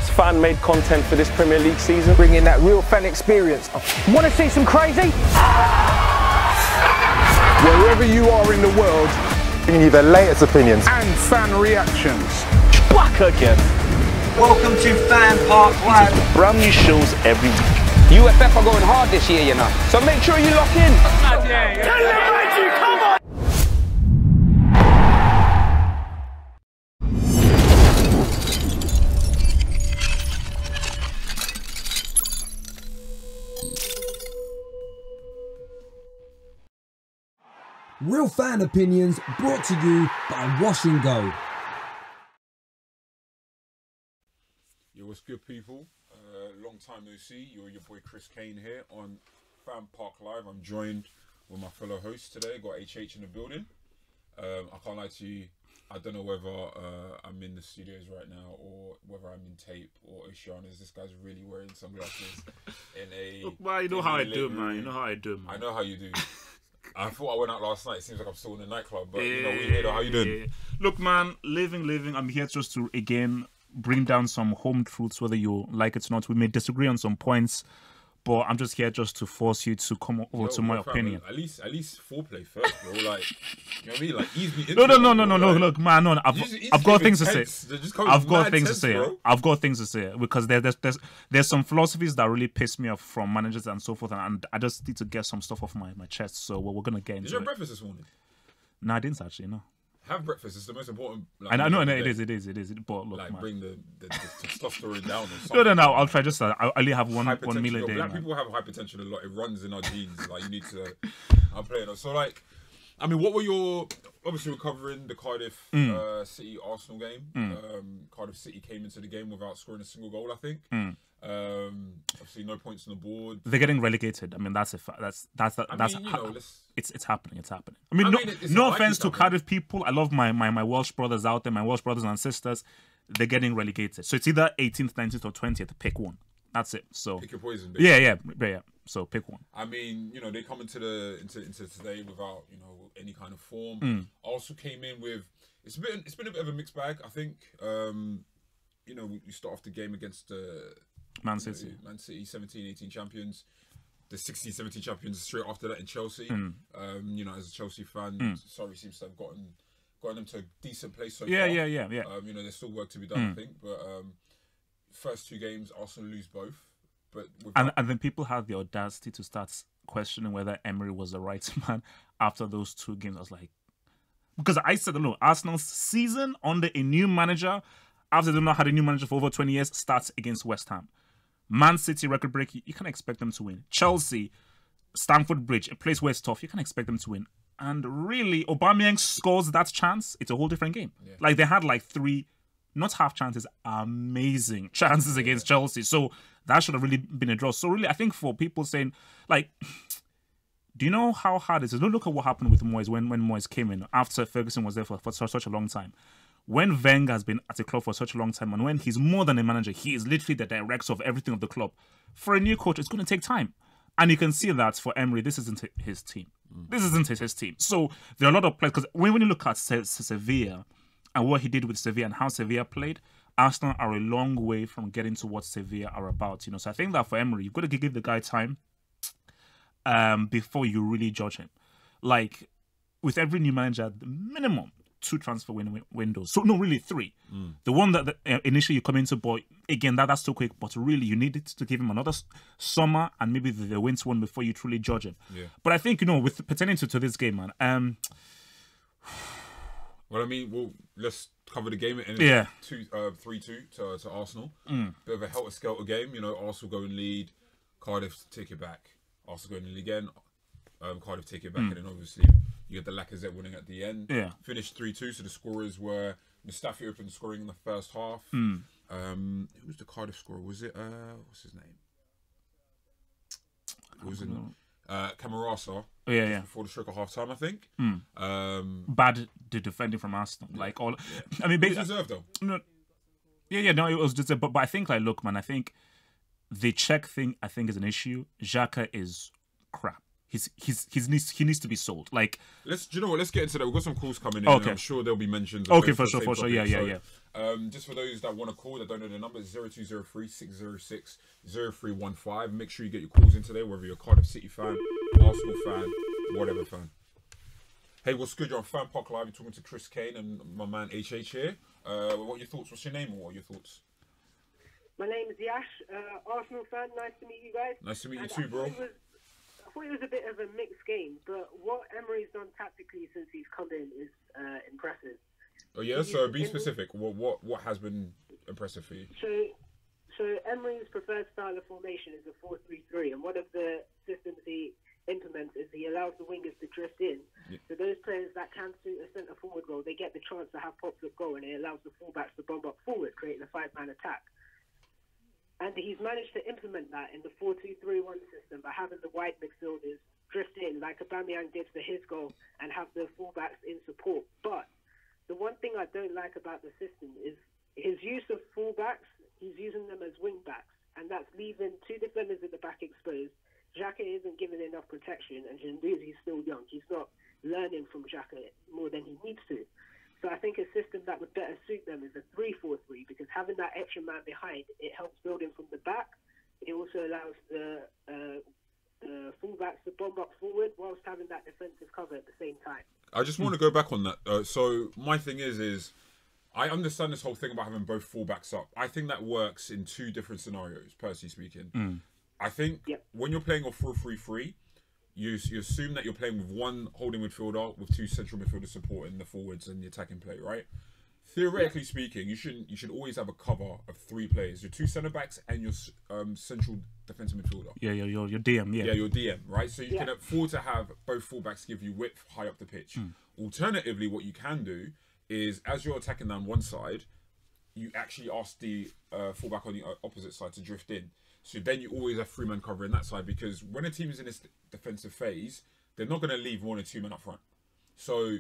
best fan-made content for this Premier League season. Bringing that real fan experience. Want to see some crazy? Wherever you are in the world, bringing you the latest opinions and fan reactions. Back again. Welcome to FanPark Live. Brand new shows every week. UFF are going hard this year, you know. So make sure you lock in. Come on! Real fan opinions brought to you by Wash and Go. Yo, what's good, people? Long time no see. You're your boy Chris Kane here on FanPark Live. I'm joined with my fellow hosts today. Got HH in the building. I can't lie to you. I don't know whether I'm in the studios right now or whether I'm in tape or Oceanas. This guy's really wearing sunglasses in a. Look, man, you know how I do, man. You know how I do, man. I know how you do. I thought I went out last night. It seems like I'm still in the nightclub, but you know, we here. How you doing? Look, man, living. I'm here just to again bring down some home truths, whether you like it or not. We may disagree on some points, but I'm just here just to force you to come over to my opinion. At least foreplay first, bro. Like, you know what I mean? Like, ease me into No. Like, look, man, no. I've got things to say. I've got things to say. I've got things to say because there's some philosophies that really piss me off from managers and so forth, and I just need to get some stuff off my chest. So we're gonna get into it. Did you have breakfast this morning? No, I didn't actually. No. Have breakfast. It's the most important. Like, I know, it is. But look, like, man. bring the testosterone down. Or something. No. I'll try. Just I only have one meal a day. Black people have hypertension a lot. It runs in our genes. Like, you need to. I'm playing it. So, like, I mean, what were your? Obviously, we're covering the Cardiff City Arsenal game. Cardiff City came into the game without scoring a single goal, I think. Obviously, no points on the board. They're getting relegated. I mean, that's a fact. It's happening. It's happening. I mean, no offense to Cardiff people. I love my Welsh brothers out there, my Welsh brothers and sisters. They're getting relegated. So it's either 18th, 19th, or 20th. Pick one. That's it. So pick your poison. Basically. Yeah. So pick one. I mean, you know, they come into today without, you know, any kind of form. Also came in with it's been a bit of a mixed bag. I think. You know, you start off the game against Man City, 17-18 champions. The 16-17 champions straight after that in Chelsea. You know, as a Chelsea fan, Surrey seems to have gotten them to a decent place so far. Yeah. You know, there's still work to be done, I think. But first two games, Arsenal lose both. But and then people had the audacity to start questioning whether Emery was the right man after those two games. I was like, because I said, no, Arsenal's season under a new manager, after they've not had a new manager for over 20 years, starts against West Ham. Man City, record break, you can't expect them to win. Chelsea, Stamford Bridge, a place where it's tough, you can't expect them to win. And really, Aubameyang scores that chance, it's a whole different game. Yeah. Like, they had like three, not half chances, amazing chances against Chelsea. So that should have really been a draw. So really, I think for people saying, like, do you know how hard it is? Look at what happened with Moyes when Moyes came in after Ferguson was there for such a long time. When Wenger has been at the club for such a long time, and when he's more than a manager, he is literally the director of everything of the club. For a new coach, it's going to take time. And you can see that for Emery, this isn't his team. This isn't his team. So there are a lot of players, because when you look at Sevilla and what he did with Sevilla and how Sevilla played, Arsenal are a long way from getting to what Sevilla are about. You know, so I think that for Emery, you've got to give the guy time before you really judge him. Like, with every new manager, the minimum 2 transfer windows. So no, really 3. The one that initially you come into, but again, that's too quick. But really, you needed to give him another summer and maybe the winter one before you truly judge him. Yeah. But I think, you know, with pertaining to this game, man. Well, I mean, let's cover the game. It ended 3-2 to Arsenal. Bit of a helter-skelter game. You know, Arsenal go and lead, Cardiff take it back. Arsenal go and lead again, Cardiff take it back, and then obviously you get the Lacazette winning at the end. Yeah. Finished 3-2, so the scorers were Mustafi opened scoring in the first half. Who was the Cardiff scorer? Was it what's his name? Camarasa. Yeah. Before the stroke of half time, I think. Bad defending from Arsenal. Like all. I mean, basically deserved though. No. Yeah. No, it was just. But I think, like, look, man. I think the check thing, I think, is an issue. Xhaka is crap. he needs to be sold. Like, do you know what? Let's get into that. We've got some calls coming in. Okay. And I'm sure there'll be mentions. Okay, for sure. Yeah. Just for those that want to call, that don't know the number, 0203 606 0315. Make sure you get your calls in today, whether you're a Cardiff City fan, Arsenal fan, whatever fan. Hey, what's good? You're on FanPark Live. You're talking to Chris Kane and my man HH here. What are your thoughts? What's your name? What are your thoughts? My name is Yash, Arsenal fan. Nice to meet you guys. Nice to meet you too, bro. I thought it was a bit of a mixed game, but what Emery's done tactically since he's come in is impressive. Oh yeah, so be specific. What has been impressive for you? So Emery's preferred style of formation is a 4-3-3, and one of the systems he implements is he allows the wingers to drift in. Yeah. So those players that can suit a centre forward role, they get the chance to have pops of goal, and it allows the fullbacks to bomb up forward, creating a 5-man attack. And he's managed to implement that in the 4-2-3-1 system by having the wide midfielders drift in like Aubameyang did for his goal and have the fullbacks in support. But the one thing I don't like about the system is his use of fullbacks. He's using them as wing backs, and that's leaving two defenders at the back exposed. Xhaka isn't given enough protection, and Guendouzi's still young. He's not learning from Xhaka more than he needs to. So I think a system that would better suit them is a 3-4-3, because having that extra man behind, it helps building from the back. It also allows the fullbacks to bomb up forward whilst having that defensive cover at the same time. I just want to go back on that. So my thing is I understand this whole thing about having both fullbacks up. I think that works in two different scenarios, personally speaking. I think when you're playing a 4-3-3, you assume that you're playing with one holding midfielder with two central midfielders supporting the forwards and the attacking play, right? Theoretically speaking, you should always have a cover of 3 players: your 2 centre backs and your central defensive midfielder. Yeah, your DM. Yeah, your DM, right? So you can afford to have both fullbacks give you width high up the pitch. Alternatively, what you can do is, as you're attacking down one side, you actually ask the fullback on the opposite side to drift in. So then you always have 3-man covering that side, because when a team is in this defensive phase, they're not going to leave more than 2 men up front. So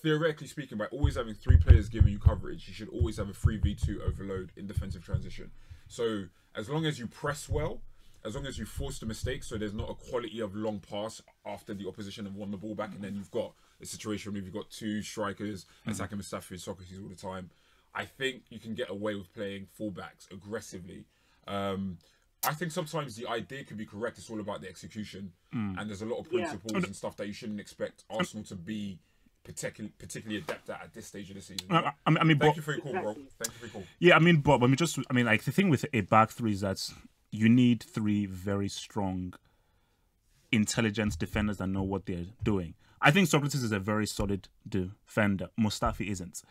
theoretically speaking, by always having 3 players giving you coverage, you should always have a 3v2 overload in defensive transition. So as long as you press well, as long as you force the mistake, so there's not a quality of long pass after the opposition have won the ball back, and then you've got a situation where you've got 2 strikers attacking Mustafi and Socrates all the time. I think you can get away with playing fullbacks aggressively. I think sometimes the idea could be correct. It's all about the execution, and there's a lot of principles and stuff that you shouldn't expect Arsenal to be particularly adept at this stage of the season. Thank you for your call, bro. Thank you for your call. Yeah, Bob. Like the thing with a back three is that you need 3 very strong, intelligent defenders that know what they're doing. I think Socrates is a very solid defender. Mustafi isn't,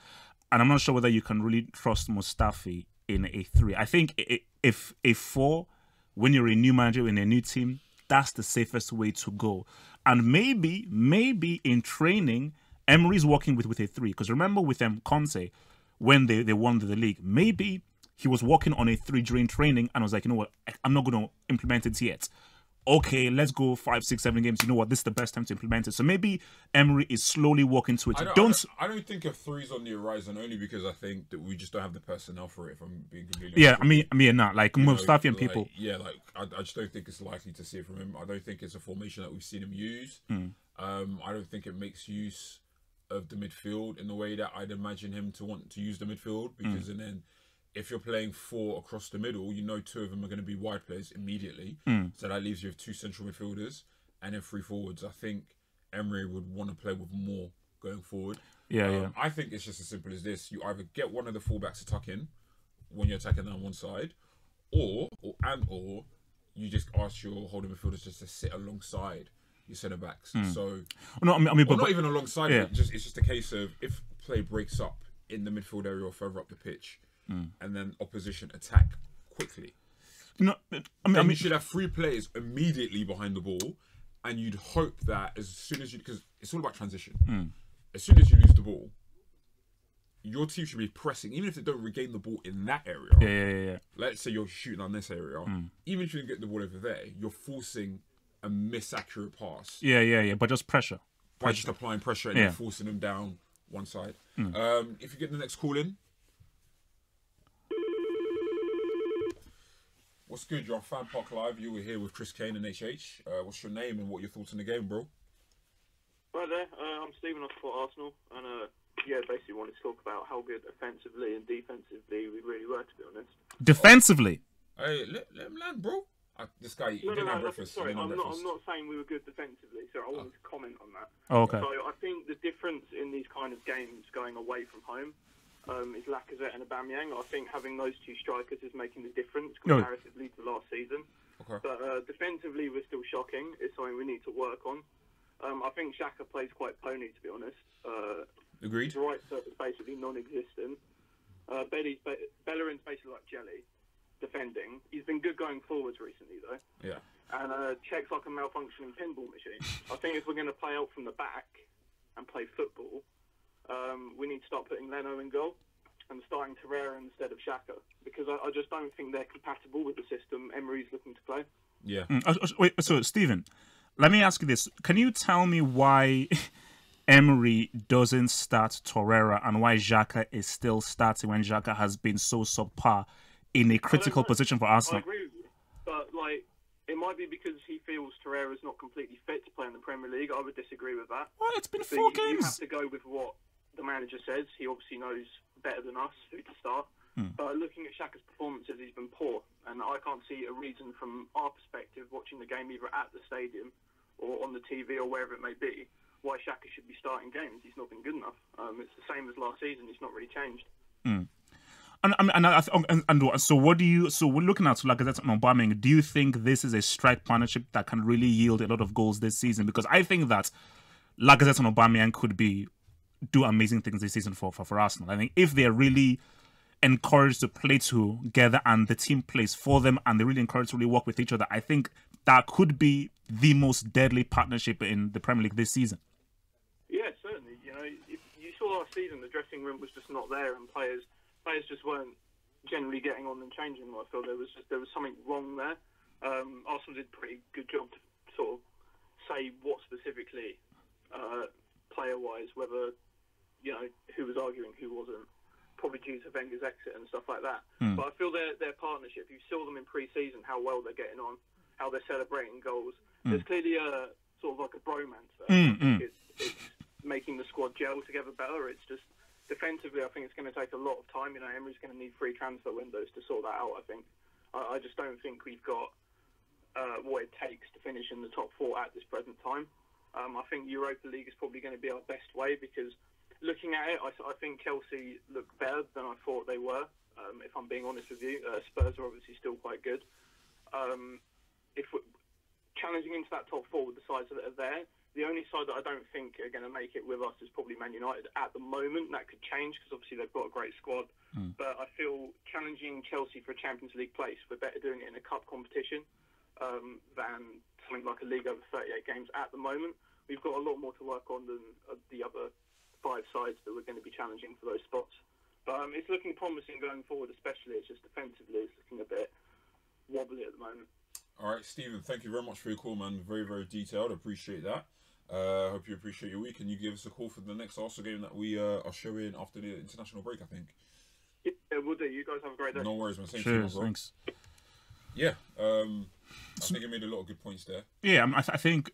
and I'm not sure whether you can really trust Mustafi in a 3. I think if a 4, when you're a new manager in a new team, that's the safest way to go. And maybe in training, Emery's working with a 3. Because remember with Conte, when they won the league, maybe he was working on a 3 during training and was like, you know what, I'm not going to implement it yet. Okay, let's go 5, 6, 7 games. You know what? This is the best time to implement it. So maybe Emery is slowly walking to it. I don't think a 3's on the horizon, only because I think that we just don't have the personnel for it. If I'm being completely honest. Like Mustafi and people. I just don't think it's likely to see it from him. I don't think it's a formation that we've seen him use. I don't think it makes use of the midfield in the way that I'd imagine him to want to use the midfield, because and then if you're playing 4 across the middle, you know 2 of them are going to be wide players immediately. So that leaves you with 2 central midfielders and then 3 forwards. I think Emery would want to play with more going forward. I think it's just as simple as this. You either get one of the fullbacks to tuck in when you're attacking down one side, or you just ask your holding midfielders just to sit alongside your centre backs. So not even alongside it. It's just a case of if play breaks up in the midfield area or further up the pitch, and then opposition attack quickly. You should have 3 players immediately behind the ball, and you'd hope that as soon as because it's all about transition. As soon as you lose the ball, your team should be pressing, even if they don't regain the ball in that area. Let's say you're shooting on this area, even if you don't get the ball over there, you're forcing a misaccurate pass. But just pressure. By just applying pressure and forcing them down one side. If you get the next call in. What's good? You're on FanPark Live. You were here with Chris Kane and HH. What's your name and what are your thoughts on the game, bro? Right there. I'm Stephen. I support Arsenal, and basically wanted to talk about how good offensively and defensively we really were, to be honest. Defensively? Hey, let him land, bro. This guy didn't have breakfast. Sorry, I'm not saying we were good defensively, so I wanted to comment on that. Oh, okay. So I think the difference in these kind of games going away from home is Lacazette and Aubameyang. I think having those two strikers is making the difference comparatively to last season. Okay. But defensively, we're still shocking. It's something we need to work on. I think Xhaka plays quite pony, to be honest. Agreed. His right foot is basically non-existent. Bellerin's basically like jelly, defending. He's been good going forwards recently, though. Yeah. And Czech's like a malfunctioning pinball machine. I think if we're going to play out from the back and play football, we need to start putting Leno in goal and starting Torreira instead of Xhaka, because I just don't think they're compatible with the system Emery's looking to play. Yeah. Wait, so Stephen, let me ask you this. Can you tell me why Emery doesn't start Torreira and why Xhaka is still starting when Xhaka has been so subpar in a critical position for Arsenal? I agree with you, but it might be because he feels Torreira's not completely fit to play in the Premier League. I would disagree with that. Well, it's been So 4 you games. have to go with what the manager says. He obviously knows better than us who to start. But looking at Xhaka's performances, he's been poor, and I can't see a reason from our perspective, watching the game either at the stadium or on the TV or wherever it may be, why Xhaka should be starting games. He's not been good enough. It's the same as last season. He's not really changed. So what do you? So we're looking at Lacazette and Aubameyang. Do you think this is a strike partnership that can really yield a lot of goals this season? Because I think that Lacazette and Aubameyang could do amazing things this season for Arsenal. I think if they're really encouraged to play together and the team plays for them and they're really encouraged to really work with each other, I think that could be the most deadly partnership in the Premier League this season. Yeah, certainly. If you saw last season, the dressing room was just not there, and players just weren't generally getting on and changing. I feel there was something wrong there. Arsenal did a pretty good job to sort of say what specifically, player-wise, whether who was arguing, who wasn't. Probably due to Wenger's exit and stuff like that. But I feel their partnership, you saw them in pre-season, how well they're getting on, how they're celebrating goals. There's clearly a sort of like a bromance there. It's making the squad gel together better. It's just defensively, I think it's going to take a lot of time. Emery's going to need 3 transfer windows to sort that out, I think. I just don't think we've got what it takes to finish in the top 4 at this present time. I think Europa League is probably going to be our best way, because looking at it, I think Chelsea look better than I thought they were, if I'm being honest with you. Spurs are obviously still quite good. If we're challenging into that top 4 with the sides that are there, the only side that I don't think are going to make it with us is probably Man United at the moment. That could change because obviously they've got a great squad. But I feel challenging Chelsea for a Champions League place, we're better doing it in a cup competition than something like a league over 38 games at the moment. We've got a lot more to work on than the other 5 sides that we're going to be challenging for those spots. But it's looking promising going forward, especially. It's just defensively, it's looking a bit wobbly at the moment. All right, Stephen, thank you very much for your call, man. Very, very detailed. Appreciate that. Hope you appreciate your week, and you give us a call for the next Arsenal game that we are showing after the international break, I think. Yeah, we'll do. You guys have a great day. No worries, man. Same Cheers, to you, bro. thanks. Yeah, I think you made a lot of good points there. Yeah, I think,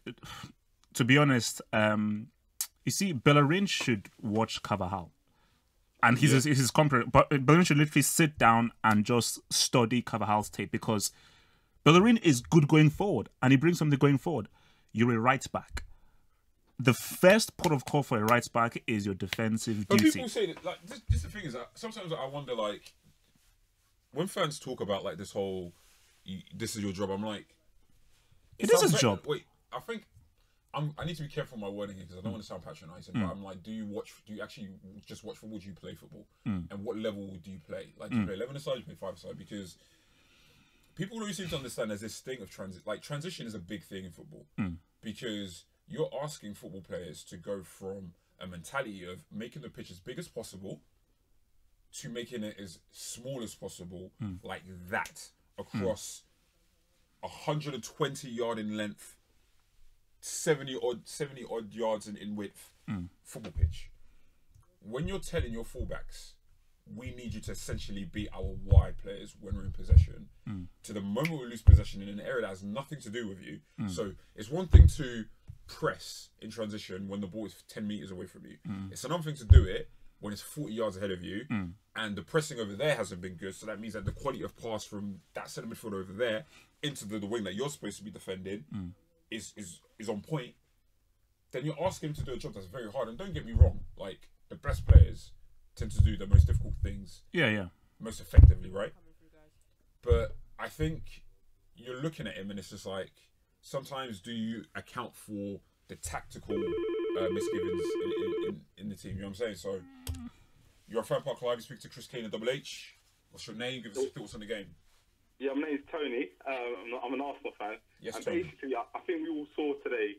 to be honest, you see, Bellerin should watch Carvajal. And he's his compare, but Bellerin should literally sit down and just study Carvajal's tape, because Bellerin is good going forward and he brings something going forward. You're a right back. The first port of call for a right back is your defensive duty. People say that, like, this the thing is that sometimes I wonder, like, when fans talk about like this whole, this is your job, I'm like, it is his job. Wait, I think I need to be careful with my wording here because I don't want to sound patronising. But I'm like, do you actually just watch football? Do you play football? And what level do you play? Like, do you play 11-a-side? Do you play 5-a-side? Because people always seem to understand there's this thing of transition. Like, transition is a big thing in football because you're asking football players to go from a mentality of making the pitch as big as possible to making it as small as possible, like that, across 120 yard in length, 70 odd yards in width football pitch. When you're telling your fullbacks we need you to essentially be our wide players when we're in possession. To the moment we lose possession in an area that has nothing to do with you. So it's one thing to press in transition when the ball is 10 meters away from you. It's another thing to do it when it's 40 yards ahead of you, and the pressing over there hasn't been good. So that means that the quality of pass from that centre midfielder over there into the wing that you're supposed to be defending is on point. Then you're asking him to do a job that's very hard. And don't get me wrong, like the best players tend to do the most difficult things. Most effectively, right? But I think you're looking at him and it's just like, sometimes do you account for the tactical misgivings in the team? You know what I'm saying? So you're a FanPark Live. You speak to Chris Kane and Double H. What's your name? Give us your thoughts on the game. Yeah, my name's Tony. I'm an Arsenal fan. Yes, and Tony. basically, I think we all saw today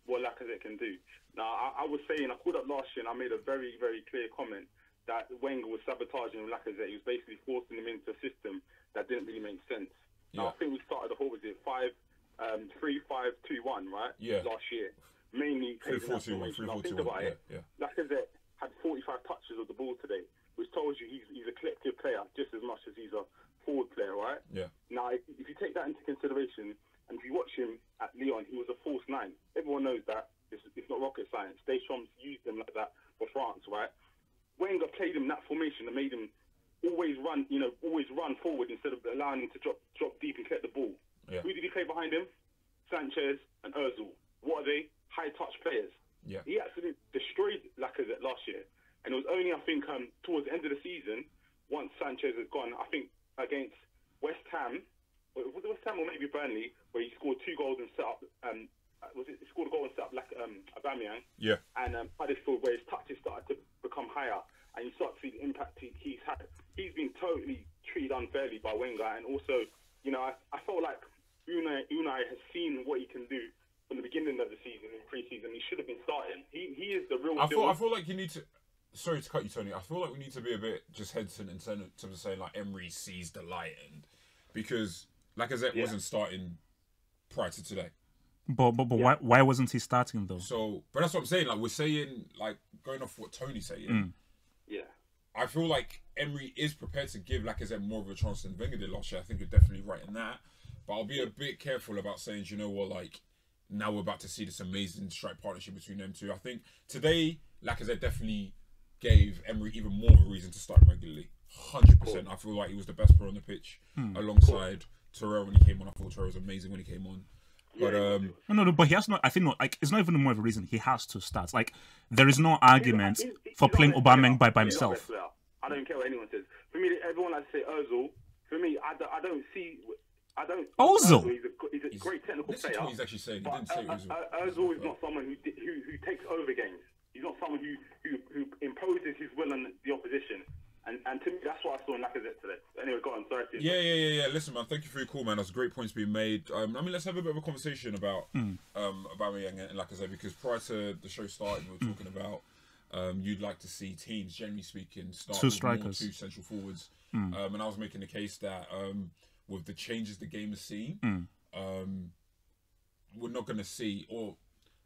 what Lacazette can do. Now, I was saying, I called up last year and I made a very, very clear comment that Wenger was sabotaging Lacazette. He was basically forcing him into a system that didn't really make sense. Now, I think we started the whole, was it 3-5-2-1, right? Yeah. Last year. Mainly 3-4-2-1. Think about it. Yeah. Lacazette had 45 touches of the ball today, which tells you he's a collective player just as much as he's a forward player, right? Yeah. Now, if you take that into consideration, and if you watch him at Lyon, he was a false nine. Everyone knows that. It's not rocket science. Deschamps used him like that for France, right? Wenger played him that formation and made him always run forward instead of allowing him to drop deep and collect the ball. Yeah. Who did he play behind him? Sanchez and Özil. What are they? High touch players. Yeah. He actually destroyed Lacazette last year. And it was only, I think, towards the end of the season, once Sanchez had gone, I think against West Ham, was it West Ham or maybe Burnley, where he scored 2 goals and set up, he scored a goal and set up like Aubameyang. Yeah. And Huddersfield, where his touches started to become higher, and you start to see the impact he's had. He's been totally treated unfairly by Wenger, and also, you know, I felt like Unai has seen what he can do from the beginning of the season in pre-season. He should have been starting. He is the real deal. I feel like you need to. Sorry to cut you, Tony. I feel like we need to be a bit just hesitant in terms of saying like Emery sees the light, and because Lacazette wasn't starting prior to today. But why wasn't he starting though? So, but that's what I'm saying. Like we're saying, like going off what Tony's saying. Yeah. I feel like Emery is prepared to give Lacazette more of a chance than Wenger did last year. I think you're definitely right in that. But I'll be a bit careful about saying, you know what, like now we're about to see this amazing strike partnership between them two. I think today Lacazette definitely gave Emery even more of a reason to start him regularly. 100%. I feel like he was the best player on the pitch alongside Terrell when he came on. I thought Terrell was amazing when he came on. But no, but he has not. I think not. Like it's not even more of a reason. He has to start. Like there is no argument for playing Aubameyang by himself. I don't care what anyone says. For me, everyone likes to say Özil. For me, I don't see. Ozil. He's a great technical player. That's what he's actually saying. He didn't say Özil. Özil is not someone who takes over games. He's not someone who imposes his will on the opposition. And to me, that's what I saw in Lacazette today. Anyway, go on. Sorry. Yeah. Listen, man. Thank you for your call, man. That's great points being made. I mean, let's have a bit of a conversation about Aubameyang and Lacazette, because prior to the show starting, we were talking about you'd like to see teams, generally speaking, start two with strikers, 2 central forwards. And I was making the case that with the changes the game has seen, we're not going to see, or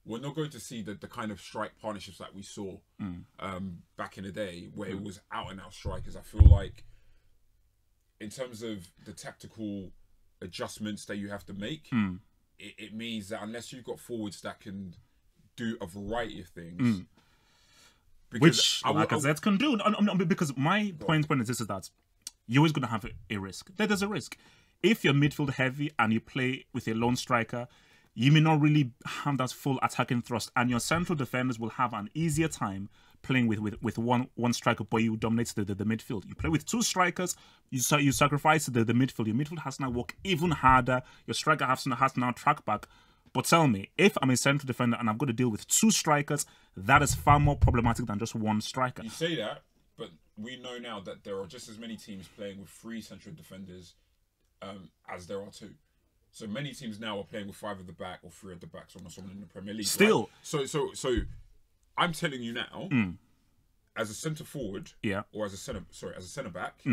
we're not going to see the kind of strike partnerships that we saw back in the day, where it was out and out strikers. I feel like in terms of the tactical adjustments that you have to make, it means that unless you've got forwards that can do a variety of things, which Lacazette can do. Because my point is this: is that you're always going to have a risk. There's a risk. If you're midfield heavy and you play with a lone striker, you may not really have that full attacking thrust, and your central defenders will have an easier time playing with one striker, but you dominate the midfield. You play with 2 strikers, you sacrifice the midfield. Your midfield has to now work even harder. Your striker has to now track back. But tell me, if I'm a central defender and I've got to deal with 2 strikers, that is far more problematic than just 1 striker. You say that, but we know now that there are just as many teams playing with 3 central defenders as there are 2. So many teams now are playing with 5 at the back or 3 at the back, someone in the Premier League. Still. Right? So I'm telling you now, as a centre forward, or as a centre back,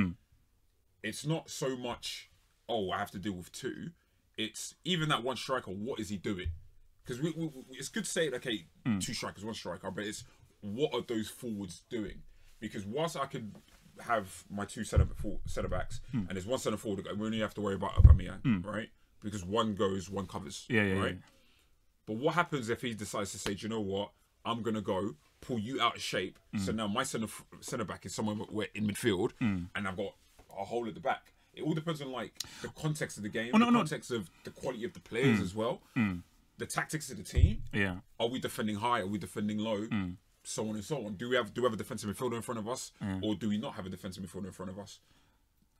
it's not so much, I have to deal with 2. It's even that 1 striker, what is he doing? Because it's good to say, okay, 2 strikers, 1 striker, but it's what are those forwards doing? Because whilst I could have my two centre backs, and there's one centre forward, we only have to worry about Aubameyang, right? Because one goes, one covers, right? But what happens if he decides to say, do you know what? I'm gonna go pull you out of shape. So now my centre back is somewhere we're in midfield, and I've got a hole at the back. It all depends on like the context of the game, the context of the quality of the players as well, the tactics of the team. Yeah, are we defending high? Are we defending low? So on and so on. Do we have a defensive midfielder in front of us, or do we not have a defensive midfielder in front of us?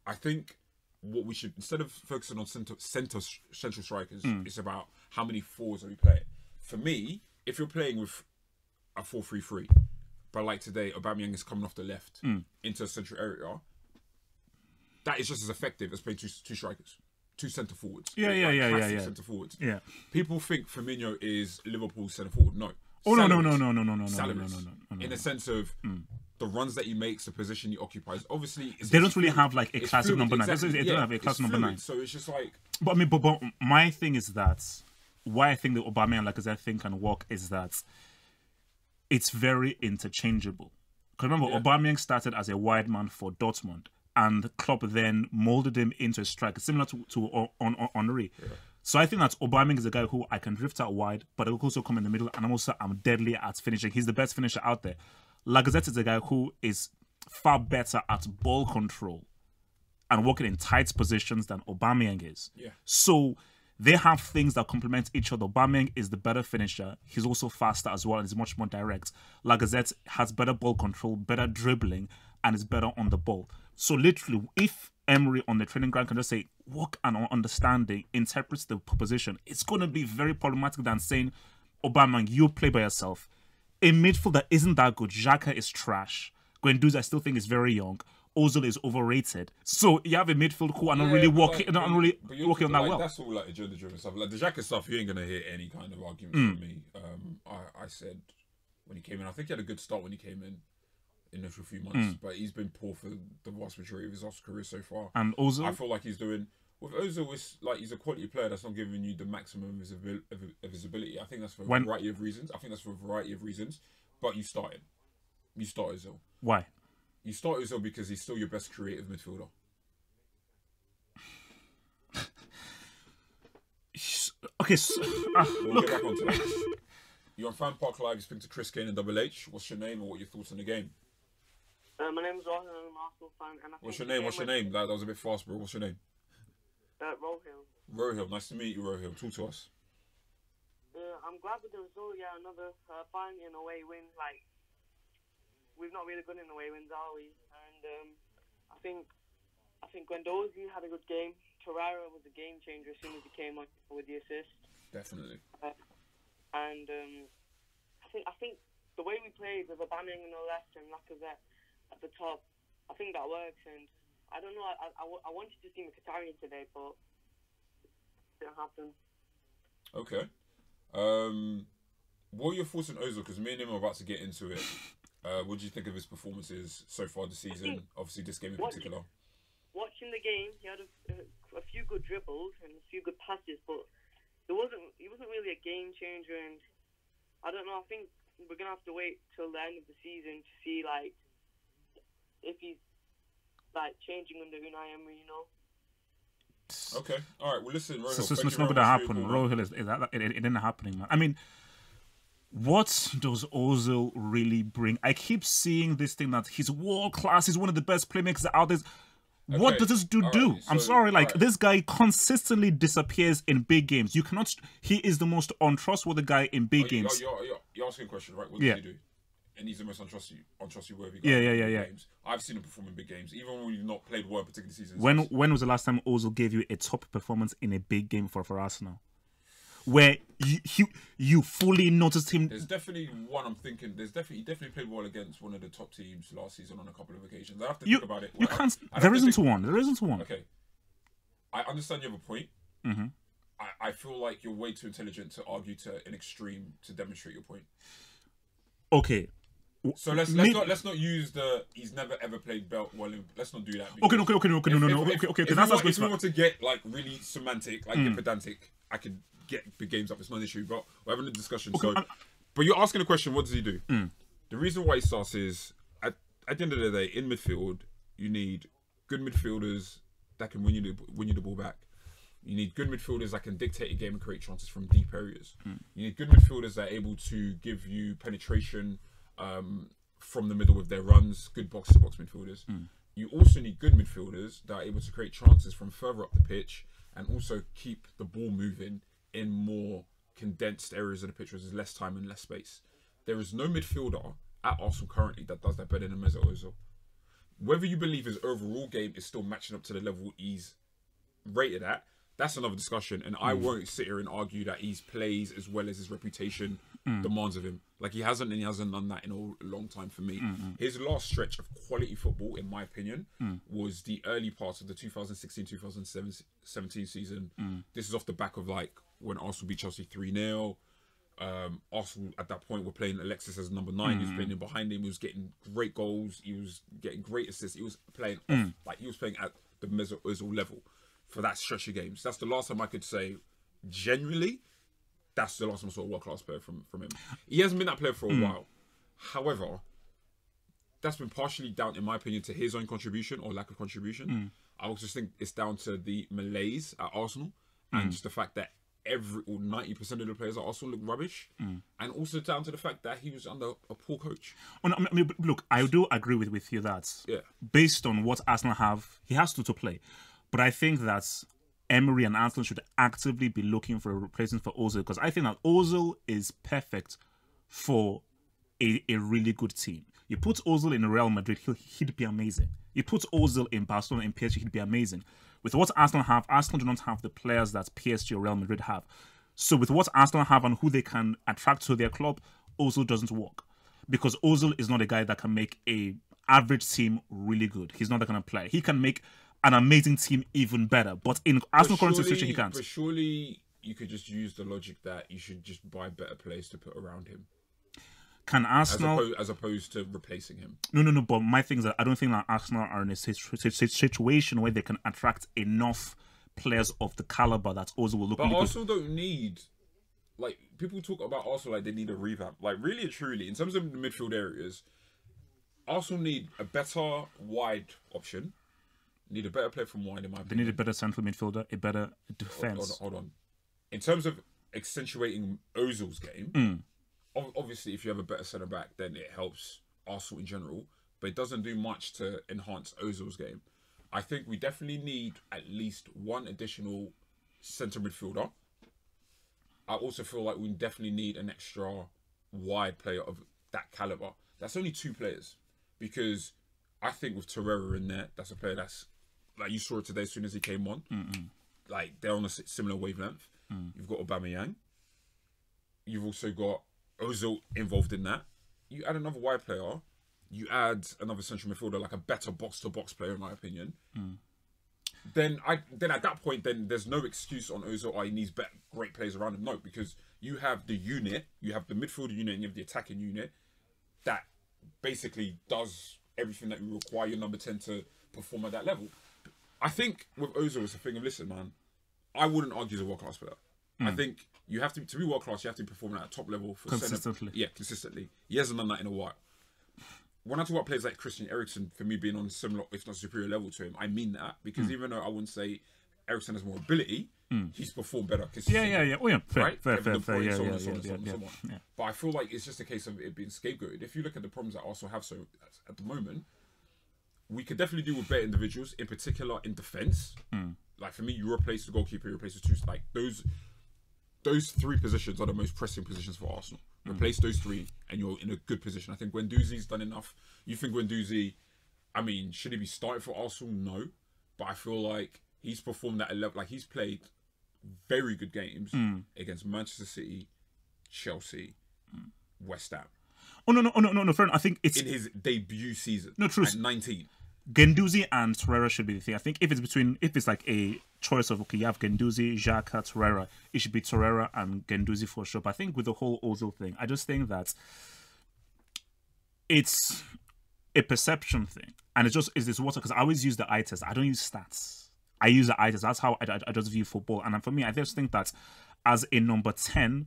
I think what we should, instead of focusing on central strikers, it's about how many forwards are we playing. For me, if you're playing with a 4-3-3, but like today, Aubameyang is coming off the left into a central area, that is just as effective as playing two strikers, two centre forwards. Centre forwards. Yeah. People think Firmino is Liverpool's centre forward. No. Oh no. In the sense of the runs that he makes, the position he occupies. Obviously, they don't really have like a classic number 9. They don't have a classic number 9. So it's just like. But I mean, but my thing is that why I think the Aubameyang, like as I think, can work is that it's very interchangeable. Because remember, Aubameyang started as a wide man for Dortmund, and Klopp then molded him into a striker, similar to Emery. Yeah. So I think that Aubameyang is a guy who I can drift out wide, but he'll also come in the middle, and I'm deadly at finishing. He's the best finisher out there. Lacazette is a guy who is far better at ball control and working in tight positions than Aubameyang is. Yeah. So they have things that complement each other. Aubameyang is the better finisher. He's also faster as well, and is much more direct. Lacazette has better ball control, better dribbling, and is better on the ball. So literally, if Emery on the training ground can just say, work and understanding, interprets the position, it's going to be very problematic than saying, Aubameyang, you play by yourself. A midfield that isn't that good. Xhaka is trash. Guendouzi, I still think, is very young. Ozil is overrated. So you have a midfield who are not really working, working on that well. That's all like agenda-driven stuff. Like the Xhaka stuff, you ain't going to hear any kind of argument from me. I said when he came in, I think he had a good start when he came in. Initial few months, but he's been poor for the vast majority of his Oscar career so far. And Ozil, I feel like he's doing with Ozil. It's like he's a quality player that's not giving you the maximum of his ability. I think that's for a variety of reasons. But you start him. You start Ozil. Why? You start Ozil because he's still your best creative midfielder. Okay, we'll get back onto that. You're on FanPark Live. You're speaking to Chris Kane and Double H. What's your name and what are your thoughts on the game? My name's Rahil, and I'm an Arsenal fan. And What's your name? That was a bit fast, bro. What's your name? Rohil. Rohil. Nice to meet you, Rohil. Talk to us. I'm glad with the result. Yeah, another finally an away win. Like, we've not really good in away wins, are we? And I think Guendouzi had a good game. Torreira was a game changer as soon as he came on with the assist. Definitely. And I think the way we played with Aubameyang on the left and Lacazette at the top, I think that works. And I don't know, I wanted to see Mkhitaryan today, but it didn't happen. Okay. What are your thoughts on Ozil? Because me and him are about to get into it. What do you think of his performances so far this season? Obviously, this game in particular. Watching the game, he had a few good dribbles and a few good passes, but he wasn't really a game changer. And I don't know. I think we're gonna have to wait till the end of the season to see like if he's like changing under Unai Emery, you know. Okay, all right. Well, listen, Rohil, so it's not going to happen. Rohil it isn't happening, man. I mean, what does Ozil really bring? I keep seeing this thing that he's world class. He's one of the best playmakers out there. Okay. What does this dude do? Right, so, I'm sorry, like this guy consistently disappears in big games. You cannot. He is the most untrustworthy guy in big games. You're asking a question, right? What does he do? And he's the most untrustworthy guy. Yeah. Games. I've seen him perform in big games, even when we've not played one particular season. When was the last time Ozil gave you a top performance in a big game for Arsenal, where you fully noticed him? There's definitely one I'm thinking. He definitely played well against one of the top teams last season on a couple of occasions. I have to think about it. There isn't one. Okay, I understand you have a point. Mm-hmm. I feel like you're way too intelligent to argue to an extreme to demonstrate your point. Okay. So let's not use the he's never ever played belt well. Let's not do that. Okay. No. If we want to get like really semantic, like get pedantic, I could get big games up. It's not an issue, but we're having a discussion. Okay, so, but you're asking a question. What does he do? The reason why he starts is at the end of the day in midfield, you need good midfielders that can win you the ball back. You need good midfielders that can dictate a game and create chances from deep areas. You need good midfielders that are able to give you penetration from the middle with their runs, good box-to-box midfielders. You also need good midfielders that are able to create chances from further up the pitch and also keep the ball moving in more condensed areas of the pitch where there's less time and less space. There is no midfielder at Arsenal currently that does that better than Mesut Özil. Whether you believe his overall game is still matching up to the level he's rated at, that's another discussion, and I won't sit here and argue that he plays as well as his reputation demands of him. Like, he hasn't done that in a long time for me. His last stretch of quality football, in my opinion, was the early parts of the 2016-2017 season. This is off the back of, like, when Arsenal beat Chelsea 3-0. Arsenal, at that point, were playing Alexis as number 9. He was playing in behind him. He was getting great goals. He was getting great assists. He was playing off, like, he was playing at the Mesut Özil level for that stretch of games. That's the last time I could say, genuinely, that's the last time I saw a world-class player from him. He hasn't been that player for a while. However, that's been partially down, in my opinion, to his own contribution or lack of contribution. I also think it's down to the malaise at Arsenal and just the fact that 90% of the players at Arsenal look rubbish, and also down to the fact that he was under a poor coach. I mean, look, I do agree with you that based on what Arsenal have, he has to play. But I think that Emery and Arsenal should actively be looking for a replacement for Ozil, because I think that Ozil is perfect for a really good team. You put Ozil in Real Madrid, he'd be amazing. You put Ozil in Barcelona, in PSG, he'd be amazing. With what Arsenal have, Arsenal do not have the players that PSG or Real Madrid have. So with what Arsenal have and who they can attract to their club, Ozil doesn't work. Because Ozil is not a guy that can make a average team really good. He's not that kind of player. He can make an amazing team even better. But in Arsenal current situation, he can't. But surely you could just use the logic that you should just buy better players to put around him. Can Arsenal... As opposed to replacing him. No. But my thing is that I don't think that Arsenal are in a situation where they can attract enough players of the caliber that Ozil will look. But Arsenal don't need... Like, people talk about Arsenal like they need a revamp. Like, really and truly, in terms of the midfield areas, Arsenal need a better wide option. Need a better player from wide, in my opinion. They need a better central midfielder, a better defence. Hold on. In terms of accentuating Ozil's game, obviously, if you have a better centre back, then it helps Arsenal in general. But it doesn't do much to enhance Ozil's game. I think we definitely need at least one additional centre midfielder. I also feel like we definitely need an extra wide player of that calibre. That's only 2 players. Because I think with Torreira in there, that's a player that's... Like, you saw it today as soon as he came on. Like, they're on a similar wavelength. You've got Aubameyang. You've also got Ozil involved in that. You add another wide player. You add another central midfielder, like a better box-to-box player, in my opinion. Then at that point, then there's no excuse on Ozil, he needs great players around him. No, because you have the unit, you have the midfield unit, and you have the attacking unit that basically does everything that you require your number 10 to perform at that level. I think with Ozil, it's a thing of, listen, man, I wouldn't argue he's a world-class player. I think you have to be world-class, you have to be performing at a top level. Consistently. Consistently. He hasn't done that in a while. When I talk about players like Christian Eriksen, for me being on a similar, if not superior level to him, I mean that. Because even though I wouldn't say Eriksen has more ability, he's performed better. Yeah. Oh, yeah. Fair. Yeah. But I feel like it's just a case of it being scapegoated. If you look at the problems that Arsenal have at the moment, we could definitely do with better individuals, in particular in defence. Like, for me, you replace the goalkeeper, you replace the 2. Like, those 3 positions are the most pressing positions for Arsenal. Replace those 3 and you're in a good position. I think Guendouzi's done enough. You think Guendouzi, I mean, should he be starting for Arsenal? No. But I feel like he's performed at a level, like he's played very good games against Manchester City, Chelsea, West Ham. Oh, no, friend. I think it's... In his debut season. No, true. At 19. Guendouzi and Torreira should be the thing. I think if it's like a choice of, okay, you have Guendouzi, Xhaka, Torreira, it should be Torreira and Guendouzi for sure. But I think with the whole Ozil thing, I just think that it's a perception thing. And it's this water, because I always use the eye test. I don't use stats. I use the eye test. That's how I just view football. And for me, I just think that as a number 10,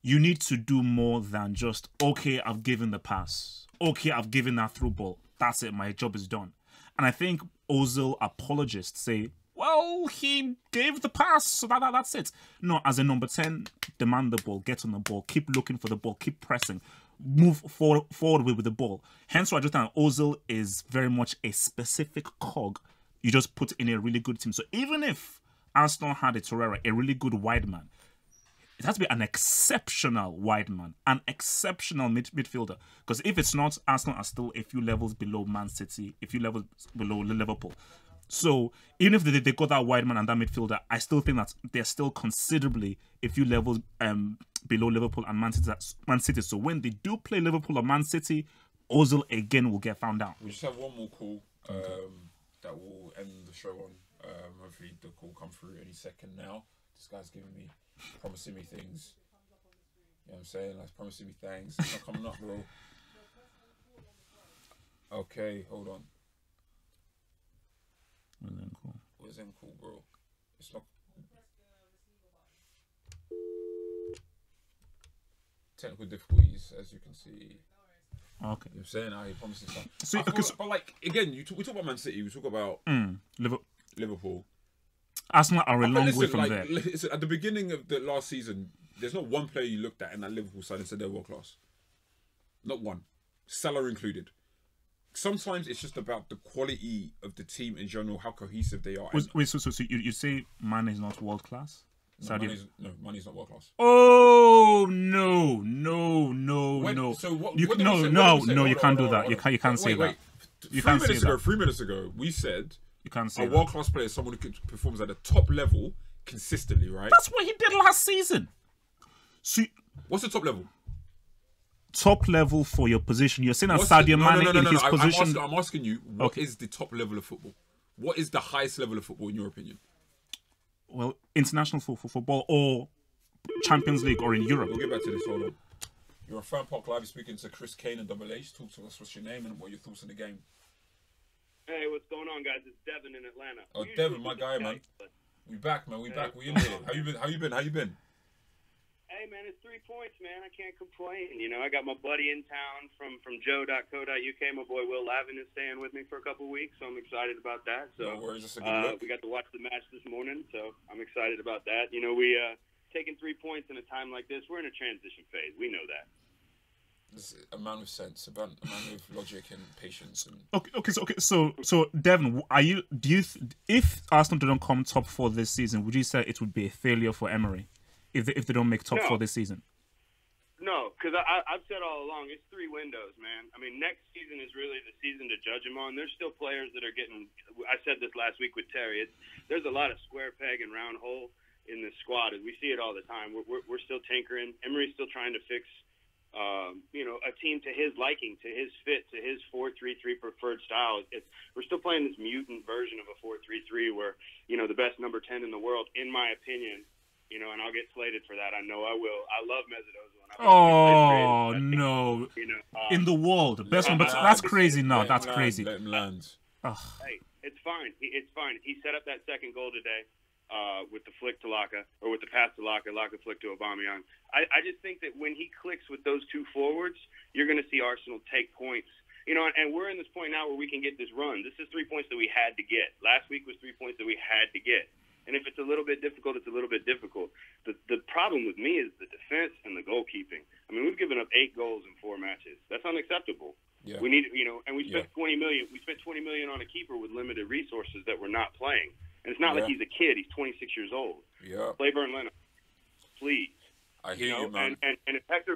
you need to do more than just, okay, I've given the pass. Okay, I've given that through ball. That's it. My job is done. And I think Ozil apologists say, well, he gave the pass, so that's it. No, as a number 10, demand the ball, get on the ball, keep looking for the ball, keep pressing, move forward with the ball. Hence why I just think Ozil is very much a specific cog you just put in a really good team. So even if Arsenal had a Torreira, a really good wide man, it has to be an exceptional wide man, an exceptional midfielder. Because if it's not, Arsenal are still a few levels below Man City, a few levels below Liverpool. So even if they got that wide man and that midfielder, I still think that they're still considerably a few levels below Liverpool and Man City. So when they do play Liverpool or Man City, Ozil again will get found out. We just have one more call that will end the show on. Hopefully the call come through any second now. This guy's promising me things. You know what I'm saying? Like promising me things. It's not coming up, bro. Okay, hold on. Where's them cool, bro? It's not technical difficulties, as you can see. Okay. You know what I'm saying? He promises something. So, but like again, we talk about Man City, we talk about Liverpool. Arsenal are a long way from there. Listen, at the beginning of the last season, there's not one player you looked at in that Liverpool side and said they're world class. Not one. Salah included. Sometimes it's just about the quality of the team in general, how cohesive they are. Wait, so you say Mane is not world class? No, Mane's not world class. Oh no! So what? You can't do that. You can't say that. You can't say that. 3 minutes ago, we said you can't say a world class player is someone who performs at the top level consistently, right? That's what he did last season. So what's the top level? Top level for your position. You're saying that Sadio Mane in his position. I'm asking you, what is the top level of football? What is the highest level of football in your opinion? Well, international football or Champions League or in Europe. We'll get back to this. Hold on. You're on FanPark Live. You're speaking to Chris Kane and Double H. Talk to us. What's your name and what are your thoughts on the game? Hey, what's going on, guys? It's Devin in Atlanta. Oh, Devin, my guy, man. We back, man. We back. We in here. How you been? Hey, man, it's 3 points, man. I can't complain. You know, I got my buddy in town from joe.co.uk. My boy Will Lavin is staying with me for a couple of weeks, so I'm excited about that. So no worries, that's a good look. We got to watch the match this morning, so I'm excited about that. You know, we taking 3 points in a time like this, we're in a transition phase. We know that. It's a man of sense, a man of logic and patience. And So Devin, if Arsenal didn't come top 4 this season, would you say it would be a failure for Emery? If they don't make top 4 this season? No, because I've said all along, it's 3 windows, man. I mean, next season is really the season to judge him on. There's still players that are getting, I said this last week with Terry, there's a lot of square peg and round hole in this squad. We see it all the time. We're still tinkering. Emery's still trying to fix, a team to his liking, to his fit, to his 4-3-3 preferred style. We're still playing this mutant version of a 4-3-3 where, the best number 10 in the world, in my opinion, and I'll get slated for that. I know I will. I love Mesut Özil. No. In the world. Best one, but that's crazy. No, that's crazy. Let him land. Hey, it's fine. It's fine. He set up that second goal today with the flick to Laka, or with the pass to Laka flick to Aubameyang. I just think that when he clicks with those 2 forwards, you're going to see Arsenal take points. And we're in this point now where we can get this run. This is 3 points that we had to get. Last week was 3 points that we had to get. And if it's a little bit difficult, it's a little bit difficult. The problem with me is the defense and the goalkeeping. I mean, we've given up 8 goals in 4 matches. That's unacceptable. Yeah. We need, and we spent $20 million. We spent $20 million on a keeper with limited resources that we're not playing. And it's not like he's a kid. He's 26 years old. Yeah. Play Burn Leonard, please. I hear you, man. And if Hector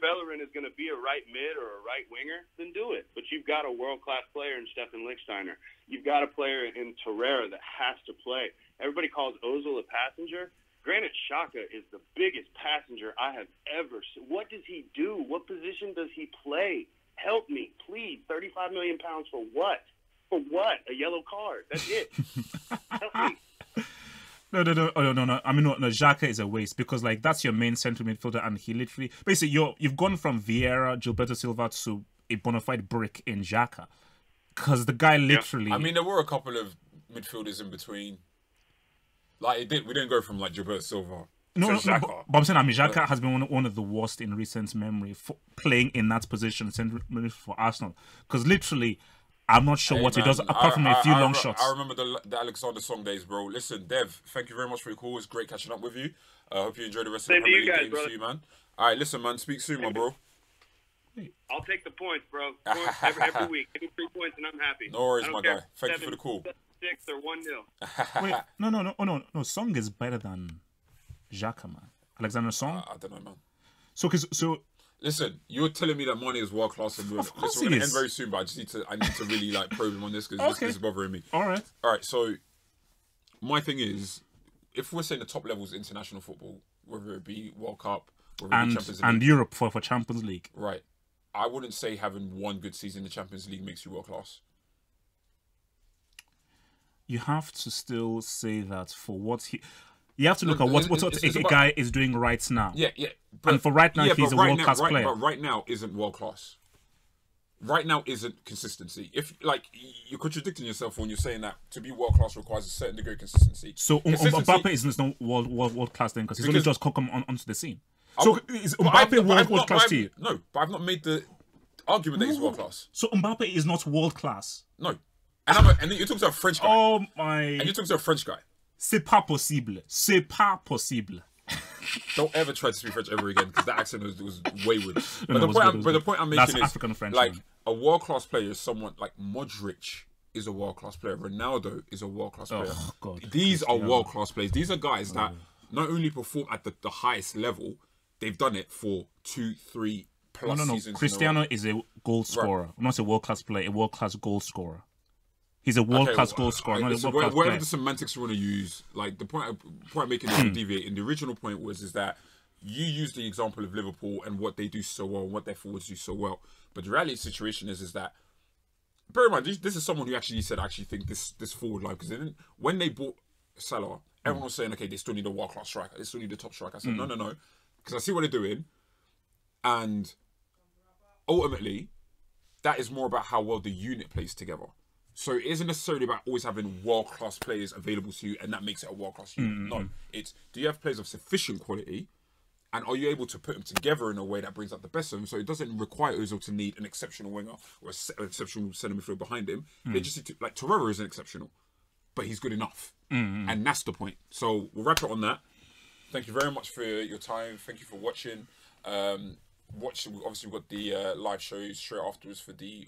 Bellerin is going to be a right mid or a right winger, then do it. But you've got a world-class player in Stefan Lichtsteiner. You've got a player in Torreira that has to play. Everybody calls Ozil a passenger. Granit Xhaka is the biggest passenger I have ever seen. What does he do? What position does he play? Help me, please. £35 million for what? For what? A yellow card. That's it. Help me. No. I mean, no. Xhaka is a waste because, that's your main central midfielder, and he literally, basically, you've gone from Vieira, Gilberto Silva to a bona fide brick in Xhaka, because the guy literally. I mean, there were a couple of midfielders in between. We didn't go from Gilberto Silva No, but I'm saying Xhaka has been one of the worst in recent memory for playing in that position for Arsenal. Because literally, I'm not sure what he does apart from a few long shots. I remember the Alexander Song days, bro. Listen, Dev, thank you very much for your call. It's great catching up with you. I hope you enjoy the rest of the Premier League games too, man. All right, listen, man. Speak soon, my bro. I'll take the points, bro. Points every week. Give me 3 points and I'm happy. No worries, my guy. Thank you for the call. 6 or 1-0. Wait, no. Song is better than Xhaka, man. Alexander Song? I don't know, man. So listen, you're telling me that Mane is world class, and we're going to end very soon. But I need to really like probe him on this because this is bothering me. All right. So my thing is, if we're saying the top levels of international football, whether it be World Cup, whether it be Champions League, and Europe for Champions League, right? I wouldn't say having one good season in the Champions League makes you world class. You have to still say that for what he. You have to look at what a guy is doing right now. Yeah. And for right now, he's a world-class player. But right now isn't world-class. Right now isn't consistency. If you're contradicting yourself when you're saying that to be world-class requires a certain degree of consistency. So Mbappe is not world-class then because he's only just come onto the scene. So is Mbappe world-class to you? No, but I've not made the argument that he's world-class. So Mbappe is not world-class? No. And you're talking to a French guy. Oh my! And you're talking to a French guy. C'est pas possible. C'est pas possible. Don't ever try to speak French ever again because that accent was wayward. But the point I'm making is African French, like a world-class player is someone like Modric is a world-class player. Ronaldo is a world-class player. Oh, God. These are world-class players. These are guys that not only perform at the highest level, they've done it for 2-3 plus seasons. Cristiano is a goal scorer, not a world-class player. A world-class goal scorer. He's a world-class goal scorer, not a world-class player. Whatever the semantics you want to use, like the point I'm making is deviating. The original point is that you use the example of Liverpool and what they do so well and what their forwards do so well. But the reality situation is that, bear in mind, this is someone who actually said, I actually think this forward line, because when they bought Salah, everyone was saying, okay, they still need a world-class striker. They still need a top striker. I said, no, because I see what they're doing. And ultimately, that is more about how well the unit plays together. So it isn't necessarily about always having world-class players available to you and that makes it a world-class unit. No, it's do you have players of sufficient quality and are you able to put them together in a way that brings out the best of them? So it doesn't require Özil to need an exceptional winger or an exceptional centre midfielder behind him. They just need to, like Torreira isn't exceptional, but he's good enough. And that's the point. So we'll wrap it on that. Thank you very much for your time. Thank you for watching. Obviously, we've got the live shows straight afterwards for the...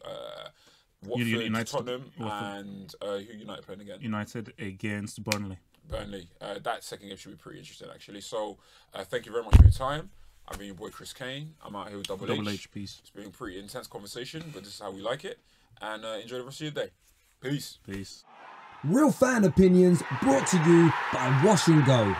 Watford, United, Tottenham, and who United playing again? United against Burnley. That second game should be pretty interesting, actually. So, thank you very much for your time. I've been your boy Chris Kane. I'm out here with Double H. Peace. It's been a pretty intense conversation, but this is how we like it. And enjoy the rest of your day. Peace. Real fan opinions brought to you by Wash and Go.